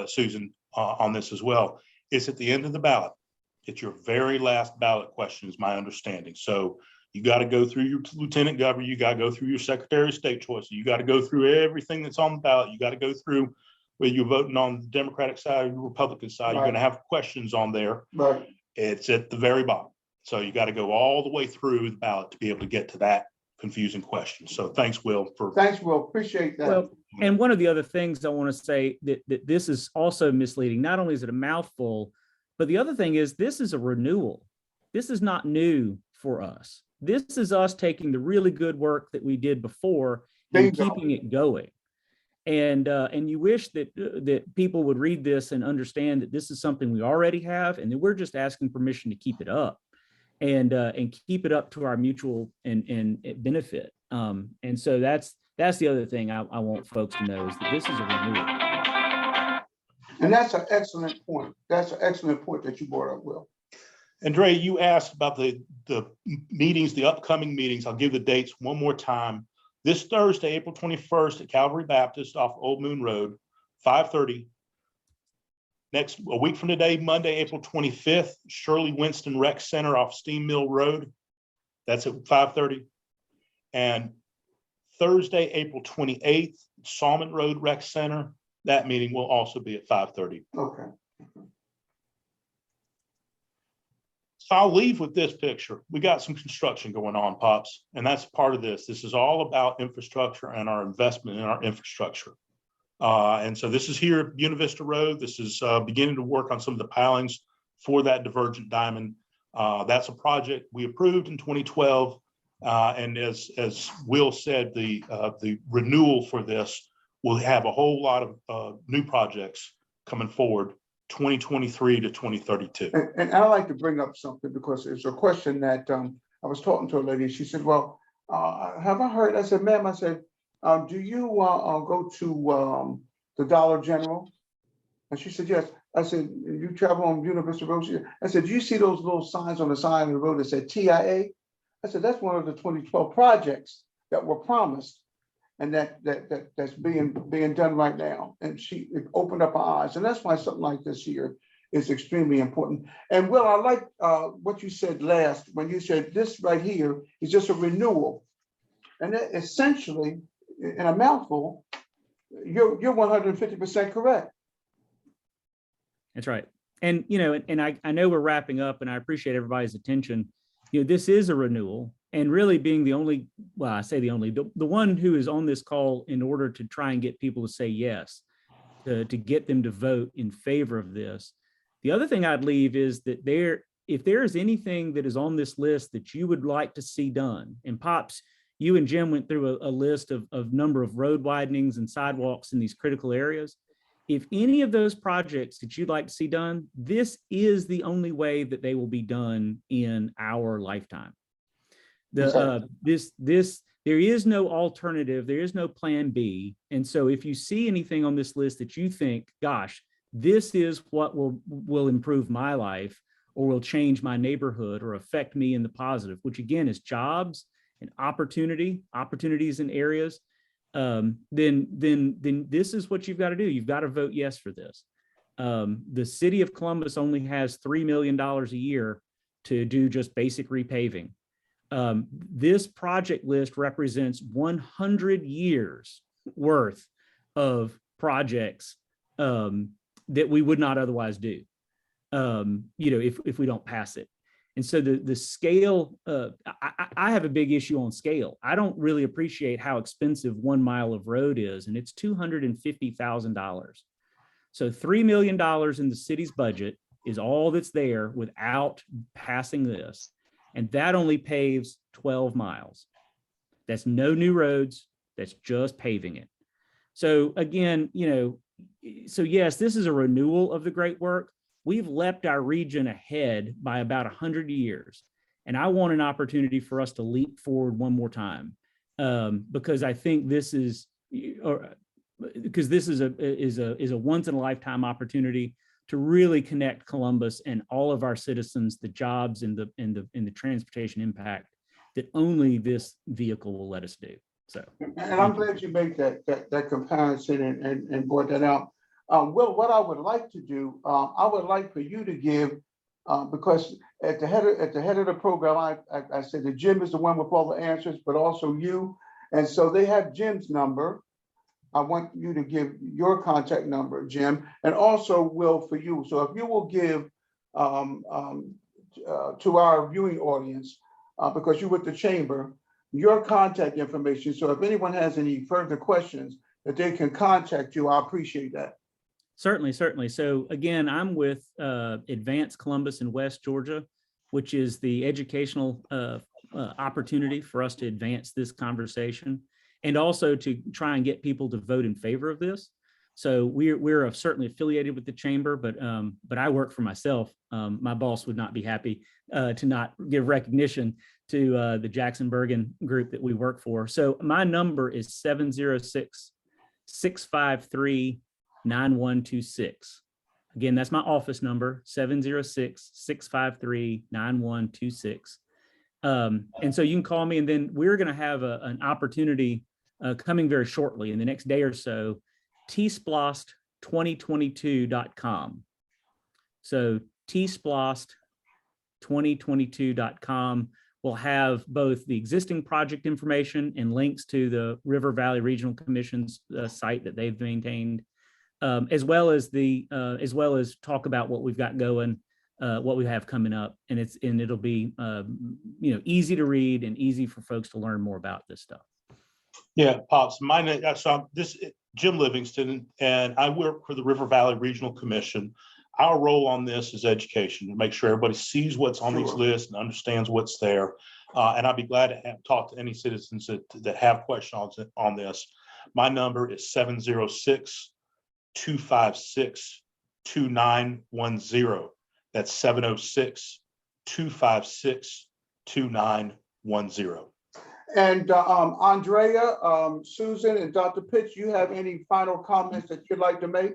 Susan, on this as well, is at the end of the ballot. It's your very last ballot question, is my understanding. So you got to go through your lieutenant governor, you got to go through your secretary of state choice, you got to go through everything that's on the ballot. You got to go through whether you're voting on the Democratic side or the Republican side. You're going to have questions on there. Right. It's at the very bottom. So you got to go all the way through the ballot to be able to get to that confusing question. So thanks, Will. Thanks, Will. Appreciate that. Well, and one of the other things I want to say that this is also misleading. Not only is it a mouthful, but the other thing is this is a renewal. This is not new for us. This is us taking the really good work that we did before and keeping it going. And you wish that people would read this and understand that this is something we already have, and that we're just asking permission to keep it up, and keep it up to our mutual and benefit. And so that's the other thing I want folks to know, is that this is a renewal. And that's an excellent point. That's an excellent point that you brought up, Will. And Dre, you asked about the meetings, the upcoming meetings. I'll give the dates one more time. This Thursday, April 21st at Calvary Baptist off Old Moon Road, 5:30. A week from today, Monday, April 25th, Shirley Winston Rec Center off Steam Mill Road. That's at 5:30. And Thursday, April 28th, Salmon Road Rec Center. That meeting will also be at 5:30. Okay. So I'll leave with this picture. We got some construction going on, Pops, and that's part of this. This is all about infrastructure and our investment in our infrastructure. And so this is here at Buena Vista Road. This is beginning to work on some of the pilings for that Divergent Diamond. That's a project we approved in 2012. And as Will said, the renewal for this will have a whole lot of new projects coming forward, 2023 to 2032. And I like to bring up something, because it's a question that I was talking to a lady. She said, well, have I heard? I said, ma'am, I said, do you go to the Dollar General? And she said, yes. I said, you travel on Buena Vista Road? I said, do you see those little signs on the side of the road that said TIA? I said, that's one of the 2012 projects that were promised, and that's being done right now. And she opened up her eyes. And that's why something like this here is extremely important. And Will, I like what you said last, when you said this right here is just a renewal. And that essentially, in a mouthful, you're 150% correct. That's right. And, and I know we're wrapping up, and I appreciate everybody's attention. This is a renewal, and really being the only, well, I say the only, the one who is on this call in order to try and get people to say yes, to get them to vote in favor of this. The other thing I'd leave is that if there is anything that is on this list that you would like to see done, and Pops, you and Jim went through a list of number of road widenings and sidewalks in these critical areas. If any of those projects that you'd like to see done, this is the only way that they will be done in our lifetime. There is no alternative. There is no plan B. And so if you see anything on this list that you think, gosh, this is what will improve my life, or will change my neighborhood, or affect me in the positive, which again is jobs and opportunities in areas, then this is what you've got to do. You've got to vote yes for this. The city of Columbus only has $3 million a year to do just basic repaving. This project list represents 100 years worth of projects that we would not otherwise do, if we don't pass it. And so the scale, I have a big issue on scale. I don't really appreciate how expensive 1 mile of road is, and it's $250,000. So $3 million in the city's budget is all that's there without passing this. And that only paves 12 miles. That's no new roads. That's just paving it. So again, so yes, this is a renewal of the great work. We've leapt our region ahead by about 100 years. And I want an opportunity for us to leap forward one more time, because I think this is, because this is a once in a lifetime opportunity to really connect Columbus and all of our citizens, the jobs and the transportation impact that only this vehicle will let us do. So, and I'm glad you made that comparison and brought that out. Will, what I would like to do, I would like for you to give, because at the head of the program, I said that Jim is the one with all the answers, but also you, and so they have Jim's number. I want you to give your contact number, Jim, and also Will for you. So if you will give to our viewing audience, because you're with the chamber, your contact information. So if anyone has any further questions, that they can contact you, I appreciate that. Certainly. So again, I'm with Advance Columbus in West Georgia, which is the educational opportunity for us to advance this conversation and also to try and get people to vote in favor of this. So we're certainly affiliated with the chamber, but I work for myself. My boss would not be happy to not give recognition to the Jackson Bergen group that we work for. So my number is 706-653-9126. Again, that's my office number, 706-653-9126. And so you can call me, and then we're going to have an opportunity coming very shortly in the next day or so, tsplost2022.com. So tsplost2022.com will have both the existing project information and links to the River Valley Regional Commission's site that they've maintained, as well as talk about what we've got going, what we have coming up, and it'll be easy to read and easy for folks to learn more about this stuff. Yeah, Pops, my name, so this Jim Livingston, and I work for the River Valley Regional Commission. Our role on this is education, to make sure everybody sees what's on these lists and understands what's there. And I'd be glad to talk to any citizens that have questions on this. My number is 706-256-2910. That's 706-256-2910. And Andrea, Susan, and Dr. Pitts, you have any final comments that you'd like to make?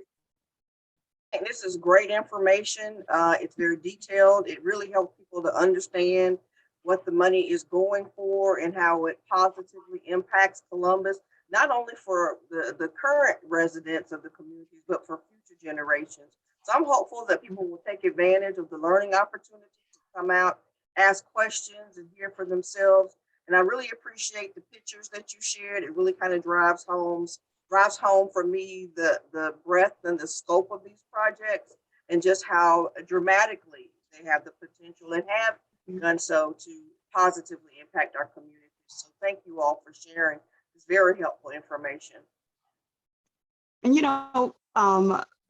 And this is great information. It's very detailed. It really helps people to understand what the money is going for and how it positively impacts Columbus, not only for the current residents of the communities, but for future generations. So I'm hopeful that people will take advantage of the learning opportunity to come out, ask questions, and hear for themselves. And I really appreciate the pictures that you shared. It really kind of drives home for me the breadth and the scope of these projects and just how dramatically they have the potential and have done so to positively impact our communities. So thank you all for sharing this very helpful information. And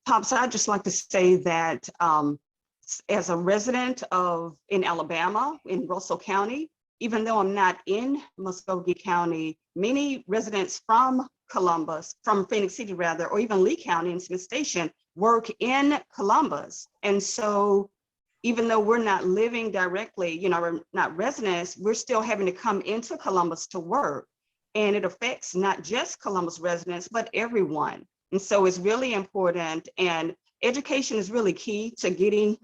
Pops, I'd just like to say that as a resident in Alabama, in Russell County, even though I'm not in Muskogee County, many residents from Columbus, from Phoenix City rather, or even Lee County and Smith Station work in Columbus. And so even though we're not living directly, we're not residents, we're still having to come into Columbus to work. And it affects not just Columbus residents, but everyone. And so it's really important, and education is really key to getting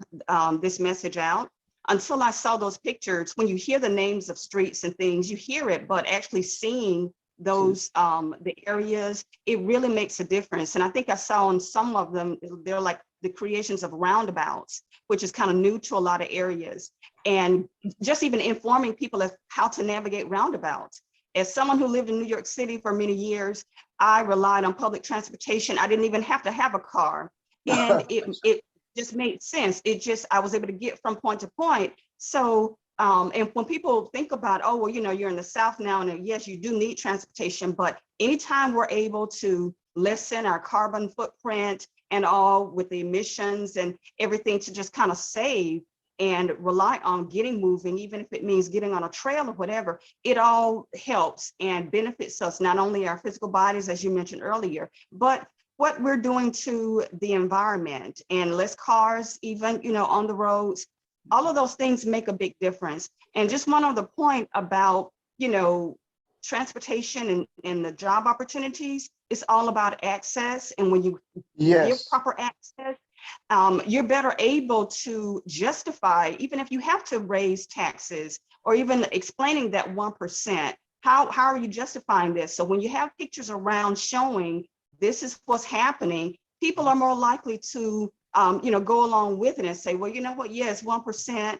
this message out. Until I saw those pictures, when you hear the names of streets and things, you hear it, but actually seeing those, the areas, it really makes a difference. And I think I saw on some of them, they're like the creations of roundabouts, which is kind of new to a lot of areas. And just even informing people of how to navigate roundabouts. As someone who lived in New York City for many years, I relied on public transportation. I didn't even have to have a car. And it just made sense. I was able to get from point to point. So, and when people think about, oh, well, you're in the South now, and yes, you do need transportation, but anytime we're able to lessen our carbon footprint and all with the emissions and everything to just kind of save, and rely on getting moving, even if it means getting on a trail or whatever, it all helps and benefits us, not only our physical bodies, as you mentioned earlier, but what we're doing to the environment, and less cars, even, on the roads. All of those things make a big difference. And just one other point about, transportation and the job opportunities, it's all about access. And when you give Yes, proper access, you're better able to justify, even if you have to raise taxes or even explaining that 1%, how are you justifying this? So when you have pictures around showing this is what's happening, people are more likely to, go along with it and say, well, you know what, yes, 1%,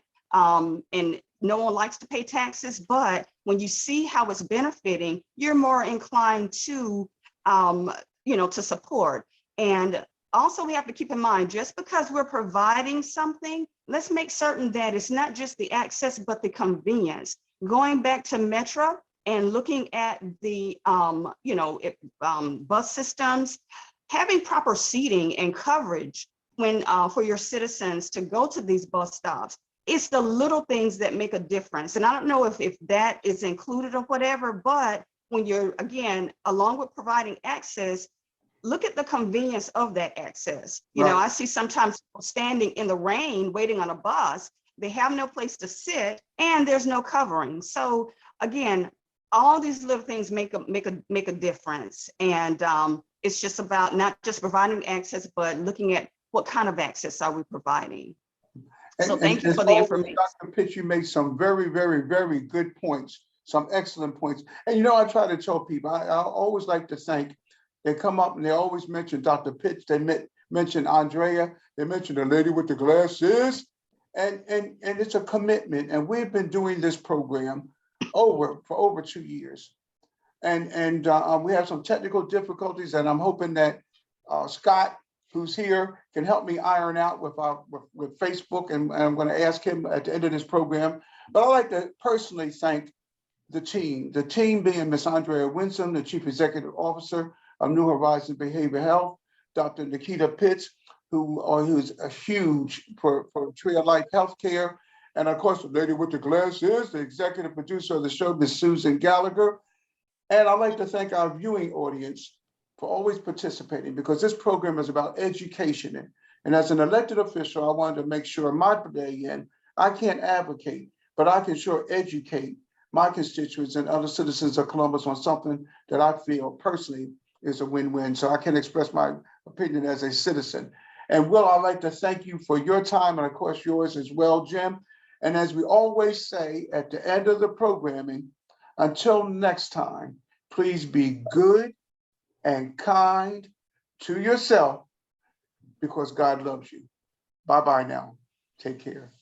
and no one likes to pay taxes, but when you see how it's benefiting, you're more inclined to, to support. And also we have to keep in mind, just because we're providing something, let's make certain that it's not just the access, but the convenience. Going back to Metra and looking at the, bus systems, having proper seating and coverage when for your citizens to go to these bus stops. It's the little things that make a difference. And I don't know if that is included or whatever, but when you're, again, along with providing access, look at the convenience of that access. Right. I see sometimes people standing in the rain waiting on a bus. They have no place to sit and there's no covering. So again, all these little things make a difference. And it's just about not just providing access, but looking at what kind of access are we providing. So thank you as for the always, information. Dr. Pitts, you made some very, very, very good points, some excellent points. And I try to tell people, I always like to thank, they come up and they always mention Dr. Pitts, they mention Andrea, they mention the lady with the glasses, and it's a commitment. And we've been doing this program for over 2 years. And we have some technical difficulties, and I'm hoping that Scott, who's here, can help me iron out with Facebook, and I'm going to ask him at the end of this program. But I'd like to personally thank the team being Ms. Andrea Winston, the Chief Executive Officer of New Horizons Behavioral Health, Dr. Nikita Pitts, who's a huge for Tree of Life Healthcare, and of course, the lady with the glasses, the executive producer of the show, Ms. Susan Gallagher. And I'd like to thank our viewing audience for always participating, because this program is about education. And as an elected official, I wanted to make sure my day I can't advocate, but I can sure educate my constituents and other citizens of Columbus on something that I feel personally is a win-win. So I can express my opinion as a citizen. And Will, I'd like to thank you for your time, and of course yours as well, Jim. And as we always say at the end of the programming, until next time, please be good and kind to yourself, because God loves you. Bye-bye now. Take care.